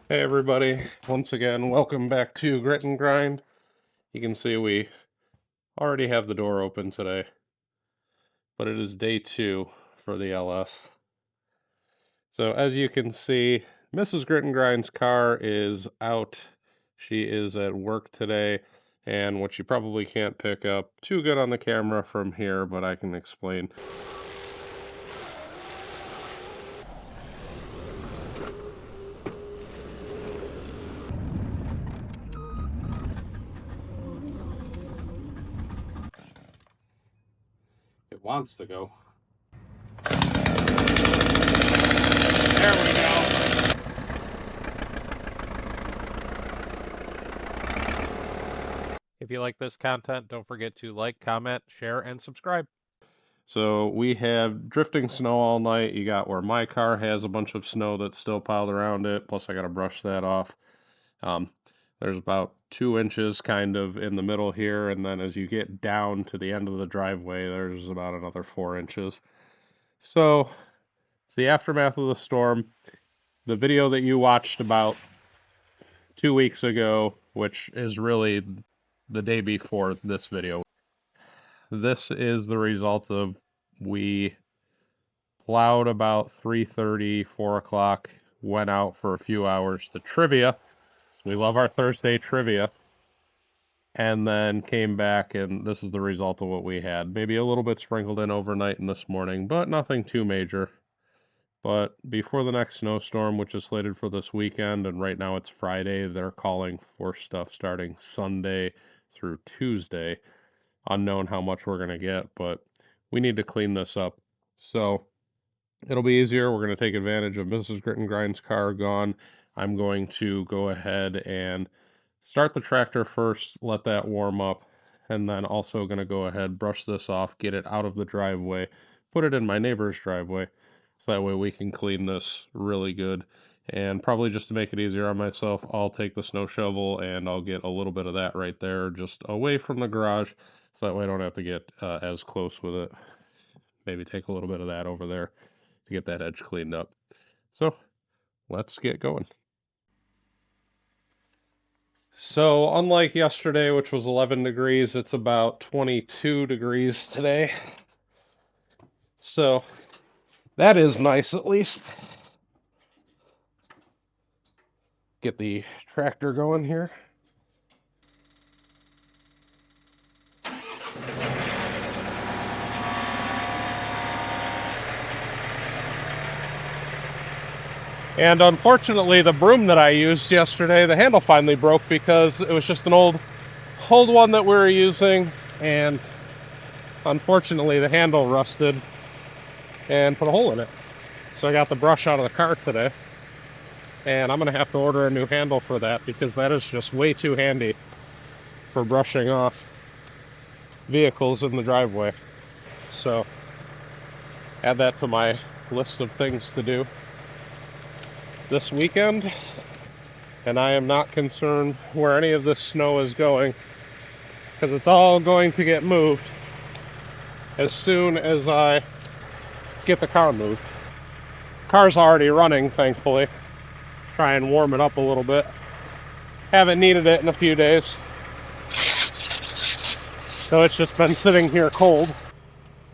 Hey everybody, once again, welcome back to Grit and Grind. You can see we already have the door open today, but it is day 2 for the LS. So as you can see, Mrs. Grit and Grind's car is out. She is at work today, and what you probably can't pick up too good on the camera from here, but I can explain. It wants to go. There we go. If you like this content, don't forget to like, comment, share, and subscribe. So we have drifting snow all night. You got where my car has a bunch of snow that's still piled around it, plus I got to brush that off. Um, there's about 2 inches kind of in the middle here, and then as you get down to the end of the driveway, there's about another 4 inches. So it's the aftermath of the storm. The video that you watched about 2 weeks ago, which is really the day before this video. This is the result of we plowed about 3:30, 4 o'clock, went out for a few hours to trivia. We love our Thursday trivia. And then came back, and this is the result of what we had. Maybe a little bit sprinkled in overnight and this morning, but nothing too major. But before the next snowstorm, which is slated for this weekend, and right now it's Friday, they're calling for stuff starting Sunday through Tuesday. Unknown how much we're going to get, but we need to clean this up. So it'll be easier. We're going to take advantage of Mrs. Grit and Grind's car gone. I'm going to go ahead and start the tractor first, let that warm up, and then also going to go ahead, brush this off, get it out of the driveway, put it in my neighbor's driveway, so that way we can clean this really good. And probably just to make it easier on myself, I'll take the snow shovel and I'll get a little bit of that right there, just away from the garage, so that way I don't have to get as close with it. Maybe take a little bit of that over there to get that edge cleaned up. So let's get going. So unlike yesterday, which was 11 degrees, it's about 22 degrees today. So that is nice at least. Get the tractor going here. And unfortunately, the broom that I used yesterday, the handle finally broke because it was just an old one that we were using, and unfortunately the handle rusted and put a hole in it. So I got the brush out of the car today, and I'm going to have to order a new handle for that because that is just way too handy for brushing off vehicles in the driveway. So add that to my list of things to do this weekend, and I am not concerned where any of this snow is going because it's all going to get moved as soon as I get the car moved. Car's already running, thankfully. Try and warm it up a little bit. Haven't needed it in a few days, so it's just been sitting here cold.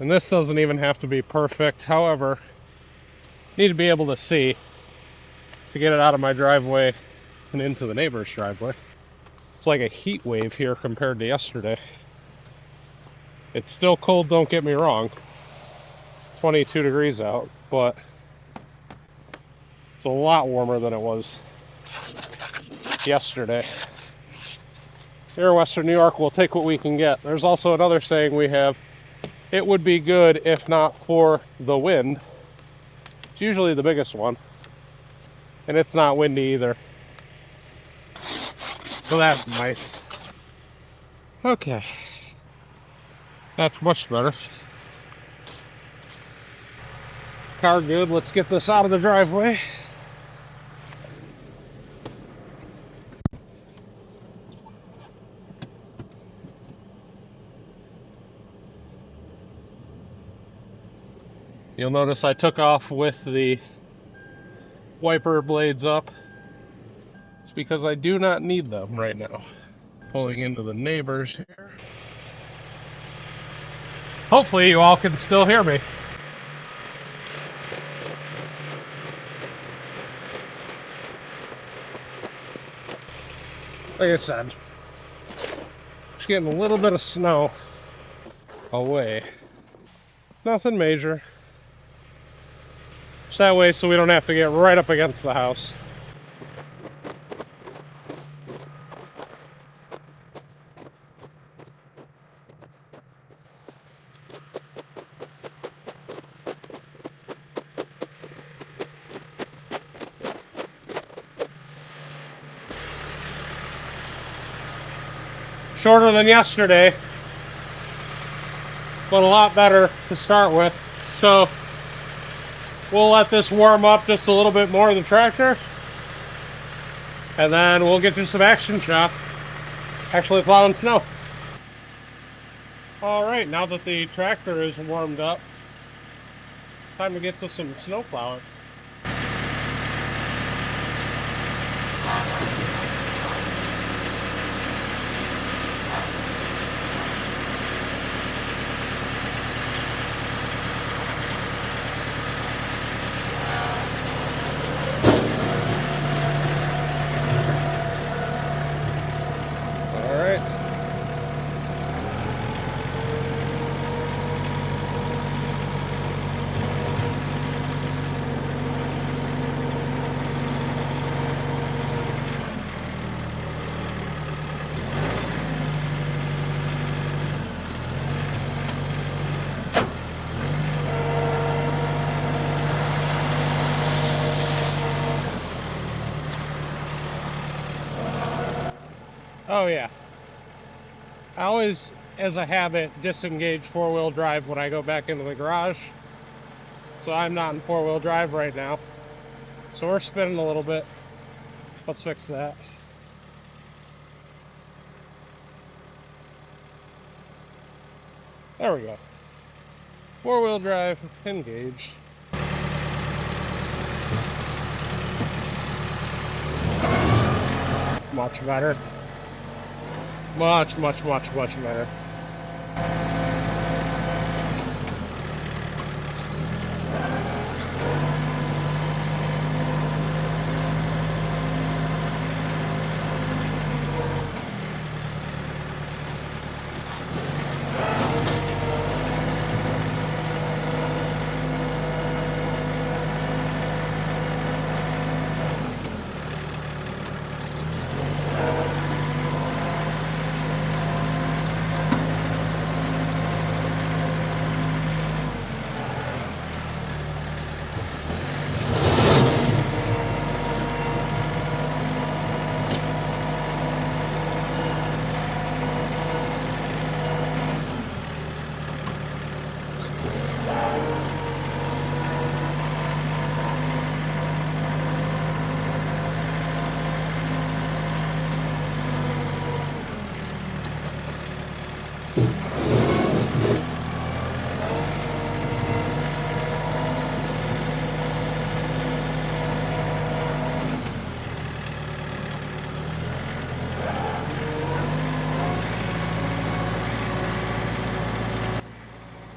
And this doesn't even have to be perfect. However, need to be able to see to get it out of my driveway and into the neighbor's driveway. It's like a heat wave here compared to yesterday. It's still cold, don't get me wrong. 22 degrees out, but it's a lot warmer than it was yesterday. Here in Western New York, we'll take what we can get. There's also another saying we have: it would be good if not for the wind. It's usually the biggest one, and it's not windy either. So that's nice. Okay. That's much better. Car good. Let's get this out of the driveway. You'll notice I took off with the wiper blades up. It's because I do not need them right now. Pulling into the neighbors here. Hopefully you all can still hear me. Like I said, just getting a little bit of snow away. Nothing major. Just that way so we don't have to get right up against the house. Shorter than yesterday, but a lot better to start with. So we'll let this warm up just a little bit more in the tractor, and then we'll get to some action shots actually plowing snow. All right, now that the tractor is warmed up, time to get to some snow plowing. Oh yeah. I always, as a habit, disengage four-wheel drive when I go back into the garage. So I'm not in four-wheel drive right now. So we're spinning a little bit. Let's fix that. There we go. Four-wheel drive engaged. Much better. Much better.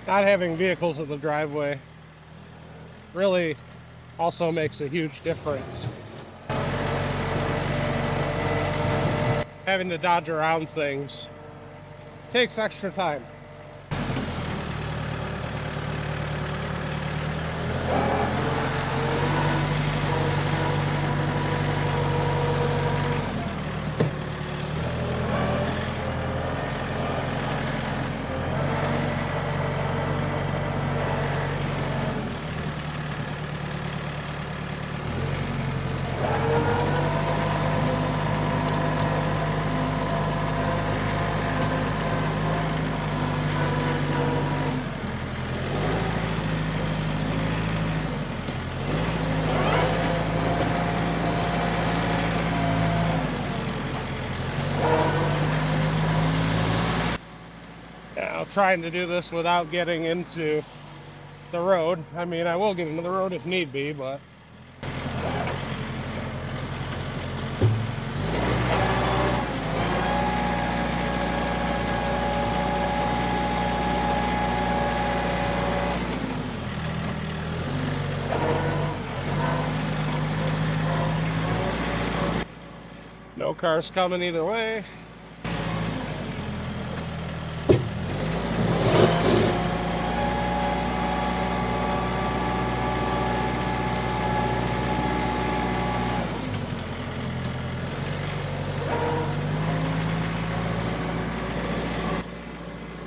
Not having vehicles in the driveway really also makes a huge difference. Having to dodge around things takes extra time. Trying to do this without getting into the road. I mean, I will get into the road if need be, but cars coming either way.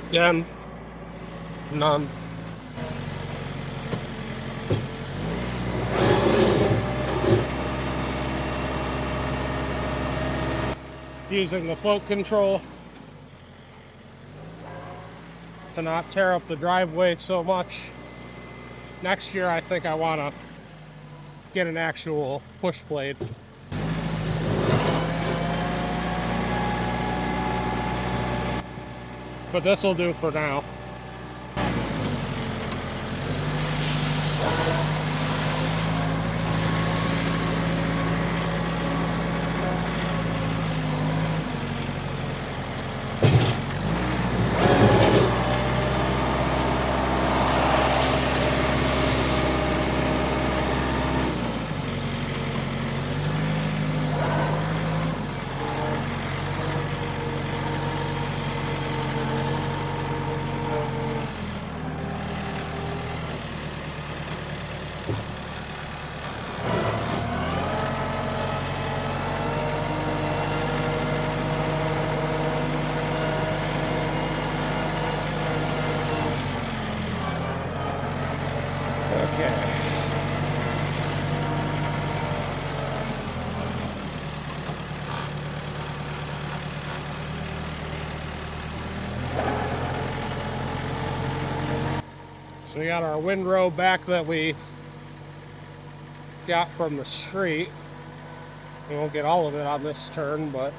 Again, none. Using the float control to not tear up the driveway so much. Next year, I think I want to get an actual push blade. But this will do for now. So we got our windrow back that we got from the street. We won't get all of it on this turn, but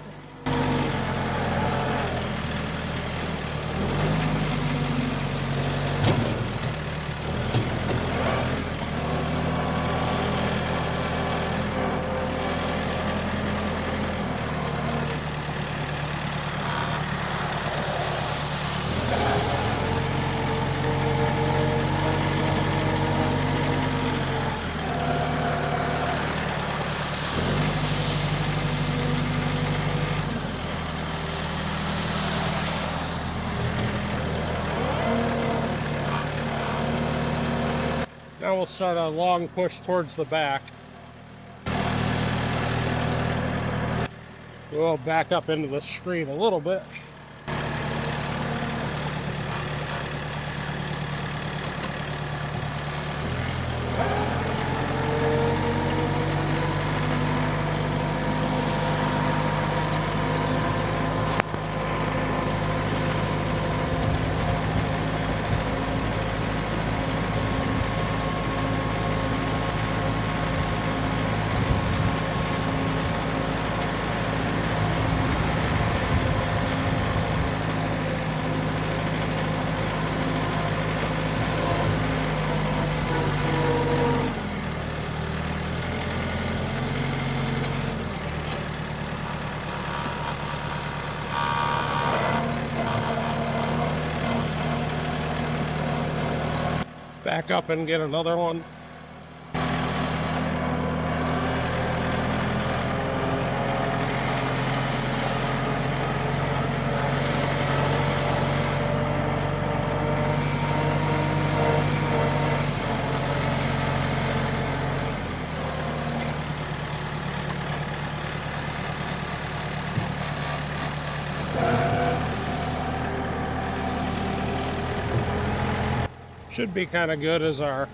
now we'll start a long push towards the back. We'll back up into the street a little bit. Back up and get another one. Should be kind of good as our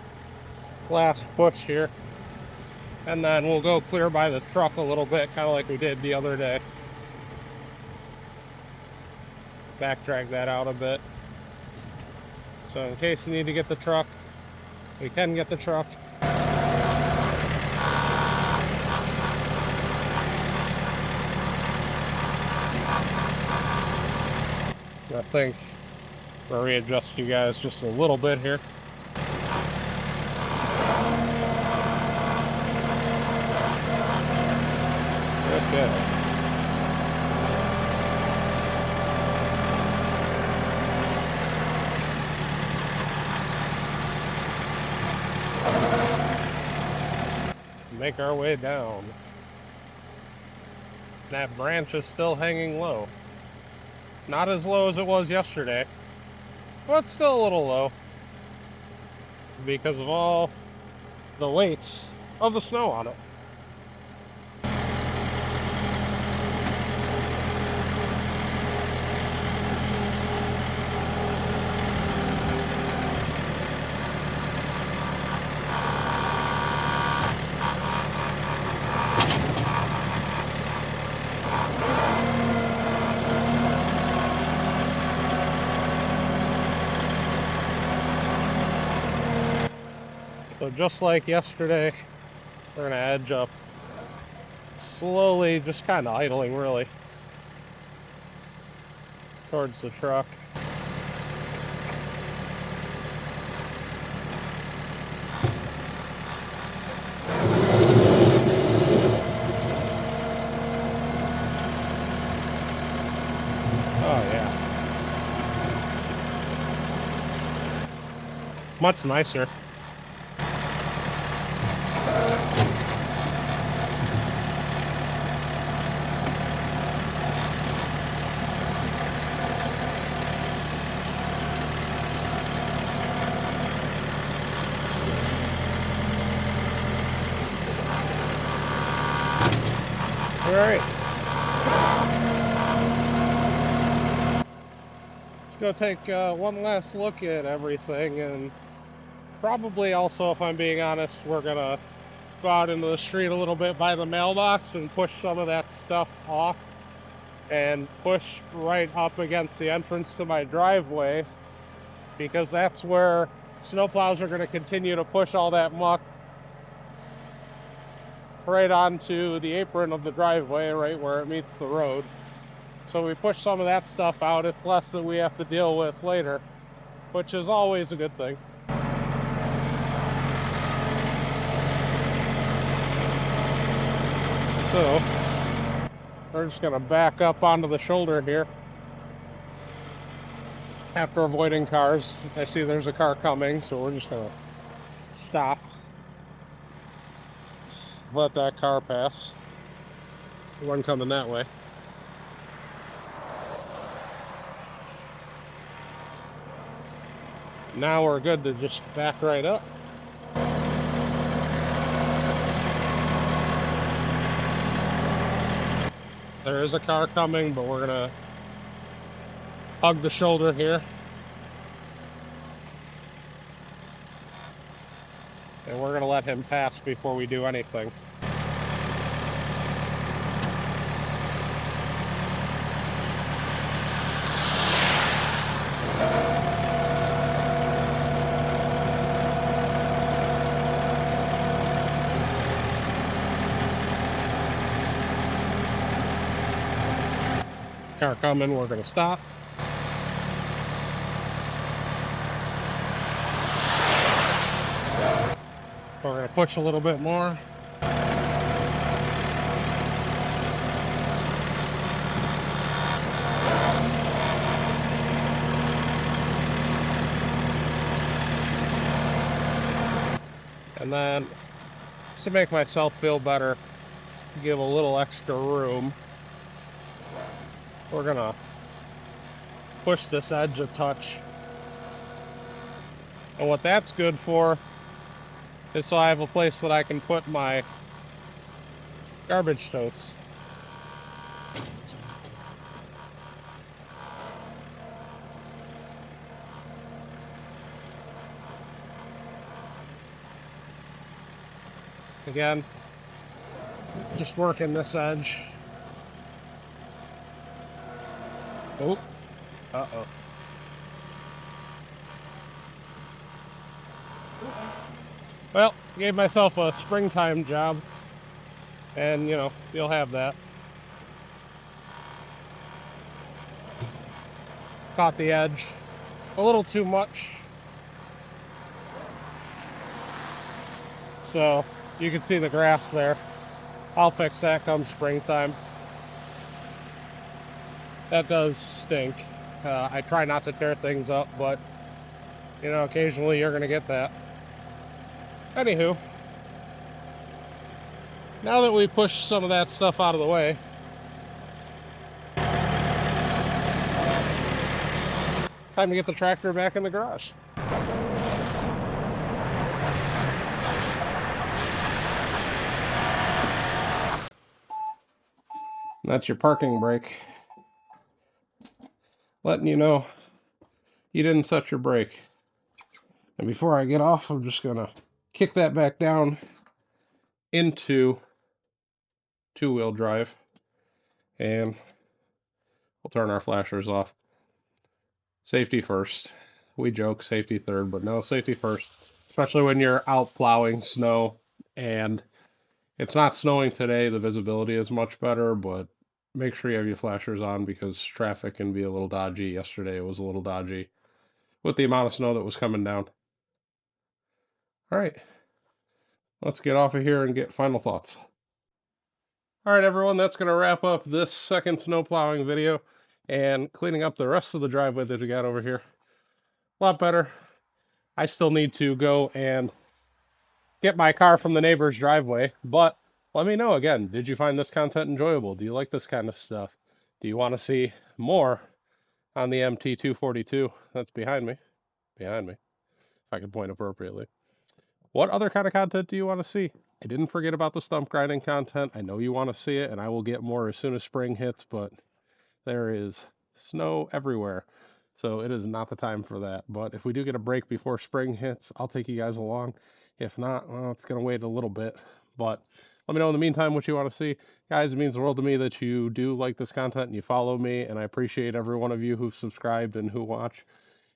last push here. And then we'll go clear by the truck a little bit, kind of like we did the other day. Back drag that out a bit. So in case you need to get the truck, we can get the truck. I think I'll readjust you guys just a little bit here. Okay. Make our way down. That branch is still hanging low. Not as low as it was yesterday, but still a little low because of all the weight of the snow on it. So just like yesterday, we're gonna edge up slowly, just kind of idling really towards the truck. Oh yeah. Much nicer. All right. Let's go take one last look at everything, and probably also, if I'm being honest, we're gonna go out into the street a little bit by the mailbox and push some of that stuff off and push right up against the entrance to my driveway, because that's where snowplows are going to continue to push all that muck right onto the apron of the driveway, right where it meets the road. So we push some of that stuff out. It's less that we have to deal with later, which is always a good thing. So we're just going to back up onto the shoulder here. After avoiding cars, I see there's a car coming, so we're just going to stop. Let that car pass. One coming that way. Now we're good to just back right up. There is a car coming, but we're gonna hug the shoulder here. And we're gonna let him pass before we do anything. Car coming, we're gonna stop. We're gonna push a little bit more. And then, just to make myself feel better, give a little extra room, we're gonna push this edge a touch. And what that's good for is so I have a place that I can put my garbage totes. Again, just working this edge. Oh, uh-oh. Well, gave myself a springtime job, and you know, you'll have that. Caught the edge a little too much. So you can see the grass there. I'll fix that come springtime. That does stink. I try not to tear things up, but you know, occasionally you're gonna get that. Anywho, now that we pushed some of that stuff out of the way, Time to get the tractor back in the garage. That's your parking brake. Letting you know you didn't set your brake. And before I get off, I'm just gonna kick that back down into two-wheel drive, and we'll turn our flashers off. Safety first. We joke safety third, but no, safety first. Especially when you're out plowing snow, and it's not snowing today. The visibility is much better, but make sure you have your flashers on because traffic can be a little dodgy. Yesterday it was a little dodgy with the amount of snow that was coming down. All right, let's get off of here and get final thoughts. All right, everyone, that's going to wrap up this second snow plowing video and cleaning up the rest of the driveway that we got over here. A lot better. I still need to go and get my car from the neighbor's driveway, but let me know again, did you find this content enjoyable? Do you like this kind of stuff? Do you want to see more on the MT242 that's behind me, if I can point appropriately? What other kind of content do you want to see? I didn't forget about the stump grinding content. I know you want to see it, and I will get more as soon as spring hits, but there is snow everywhere, so it is not the time for that. But if we do get a break before spring hits, I'll take you guys along. If not, well, it's going to wait a little bit. But let me know in the meantime what you want to see. Guys, it means the world to me that you do like this content and you follow me, and I appreciate every one of you who've subscribed and who watch.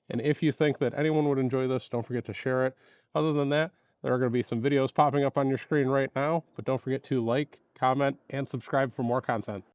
And if you think that anyone would enjoy this, don't forget to share it. Other than that, there are going to be some videos popping up on your screen right now, but don't forget to like, comment, and subscribe for more content.